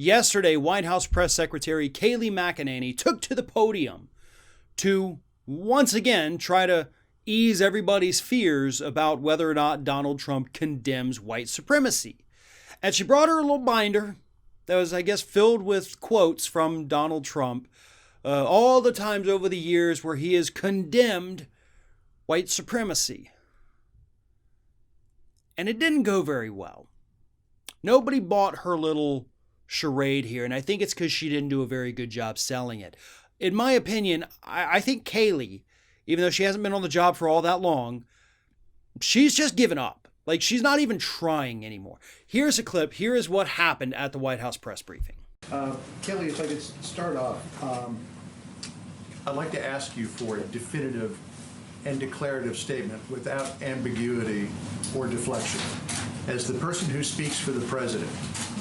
Yesterday, White House Press Secretary Kayleigh McEnany took to the podium to once again try to ease everybody's fears about whether or not Donald Trump condemns white supremacy. And she brought her a little binder that was, I guess, filled with quotes from Donald Trump, all the times over the years where he has condemned white supremacy. And it didn't go very well. Nobody bought her little charade here, and I think it's because she didn't do a very good job selling it. In my opinion, I think Kayleigh, even though she hasn't been on the job for all that long, she's just given up. Like, she's not even trying anymore. Here's a clip. Here is what happened at the White House press briefing. Kayleigh, if I could start off, I'd like to ask you for a definitive and declarative statement without ambiguity or deflection. As the person who speaks for the president,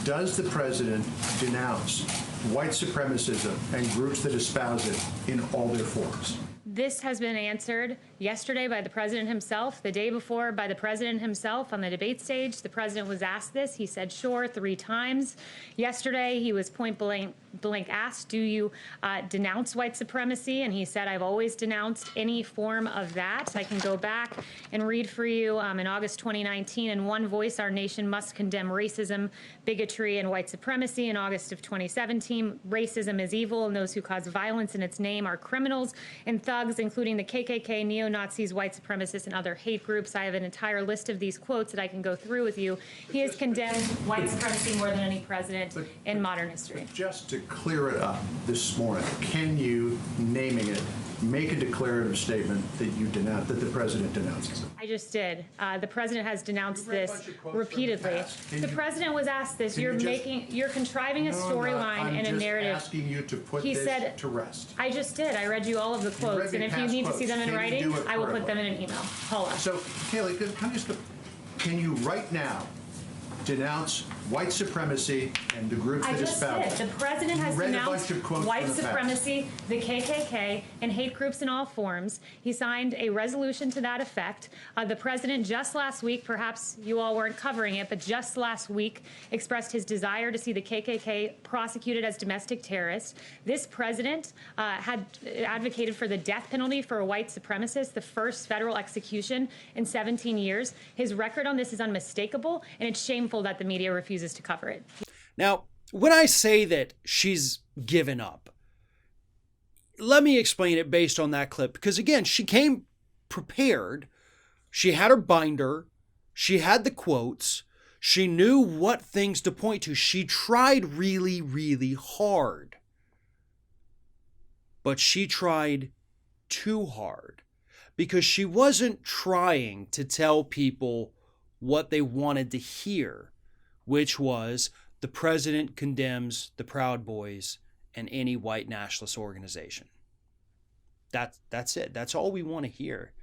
does the president denounce white supremacism and groups that espouse it in all their forms? This has been answered yesterday by the president himself, the day before by the president himself on the debate stage. The president was asked this. He said, sure, 3 times. Yesterday, he was point blank asked, do you denounce white supremacy? And he said, I've always denounced any form of that. I can go back and read for you in August 2019, in one voice, our nation must condemn racism, bigotry, and white supremacy. In August of 2017, racism is evil, and those who cause violence in its name are criminals and thugs, including the KKK, neo-Nazis, white supremacists, and other hate groups. I have an entire list of these quotes that I can go through with you. He has condemned white supremacy more than any president in modern history. Just to clear it up this morning, can you, naming it, make a declarative statement that you denounce, that the president denounces it? I just did. The president has denounced this repeatedly. The president was asked this. You're contriving a storyline and a narrative. I'm just asking you to put He this said, to rest. I just did. I read you all of the quotes, and if you need to see them in writing, I will put them in an email. Paula. So, Kayleigh, can you right now denounce white supremacy and the groups I that just espouse did. it? The president has denounced white from the supremacy, the KKK, and hate groups in all forms. He signed a resolution to that effect. The president just last week, perhaps you all weren't covering it, but just last week expressed his desire to see the KKK prosecuted as domestic terrorists. This president had advocated for the death penalty for a white supremacist, the first federal execution in 17 years. His record on this is unmistakable, and it's shameful that the media refuses to cover it. Now, when I say that she's given up, let me explain it based on that clip. Because again, she came prepared. She had her binder. She had the quotes. She knew what things to point to. She tried really, really hard. But she tried too hard. Because she wasn't trying to tell people what they wanted to hear, which was the president condemns the Proud Boys and any white nationalist organization. That's it. That's all we want to hear.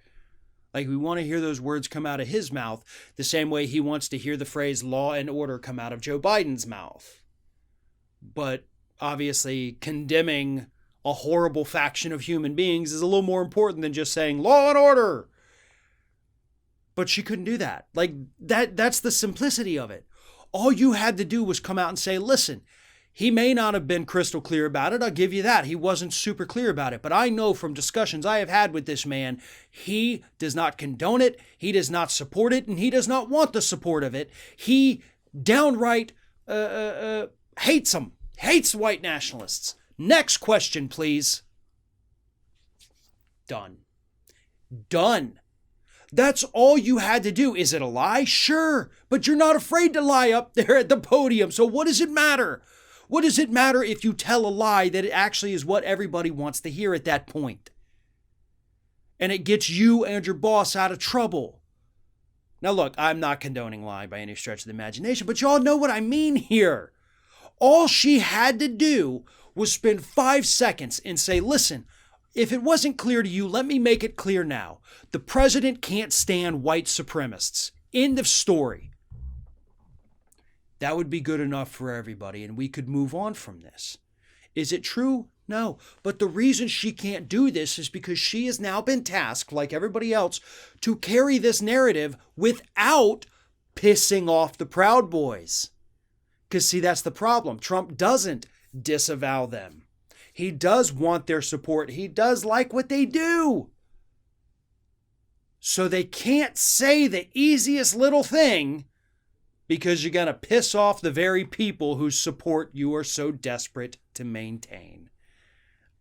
Like, we want to hear those words come out of his mouth the same way he wants to hear the phrase law and order come out of Joe Biden's mouth. But obviously, condemning a horrible faction of human beings is a little more important than just saying law and order. But she couldn't do that. Like, that's the simplicity of it. All you had to do was come out and say, listen, he may not have been crystal clear about it. I'll give you that. He wasn't super clear about it. But I know from discussions I have had with this man, he does not condone it. He does not support it. And he does not want the support of it. He downright hates them. Hates white nationalists. Next question, please. Done. Done. That's all you had to do. Is it a lie? Sure. But you're not afraid to lie up there at the podium. So what does it matter? What does it matter if you tell a lie that it actually is what everybody wants to hear at that point? And it gets you and your boss out of trouble. Now look, I'm not condoning lying by any stretch of the imagination, but y'all know what I mean here. All she had to do was spend 5 seconds and say, listen, if it wasn't clear to you, let me make it clear now. The president can't stand white supremacists. End of story. That would be good enough for everybody, and we could move on from this. Is it true? No. But the reason she can't do this is because she has now been tasked, like everybody else, to carry this narrative without pissing off the Proud Boys. Because, see, that's the problem. Trump doesn't disavow them. He does want their support. He does like what they do. So they can't say the easiest little thing because you're going to piss off the very people whose support you are so desperate to maintain.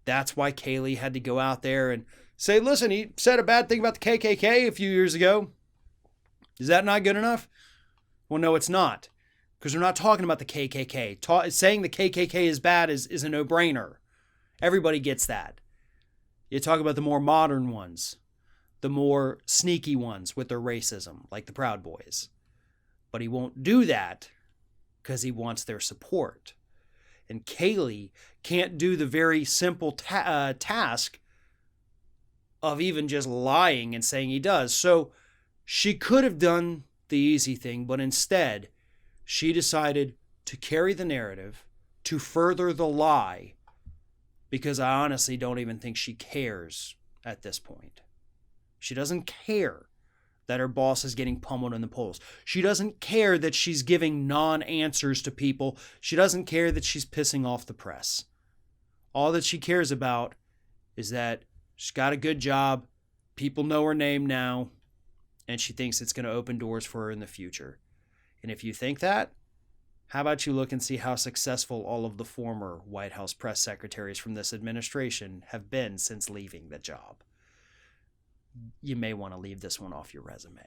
That's why Kayleigh had to go out there and say, listen, he said a bad thing about the KKK a few years ago. Is that not good enough? Well, no, it's not. Because we're not talking about the KKK. Saying the KKK is bad is a no-brainer. Everybody gets that. You talk about the more modern ones, the more sneaky ones with their racism, like the Proud Boys. But he won't do that because he wants their support. And Kayleigh can't do the very simple task of even just lying and saying he does. So she could have done the easy thing, but instead she decided to carry the narrative, to further the lie, because I honestly don't even think she cares at this point. She doesn't care that her boss is getting pummeled in the polls. She doesn't care that she's giving non-answers to people. She doesn't care that she's pissing off the press. All that she cares about is that she's got a good job, people know her name now, and she thinks it's going to open doors for her in the future. And if you think that, how about you look and see how successful all of the former White House press secretaries from this administration have been since leaving the job. You may want to leave this one off your resume.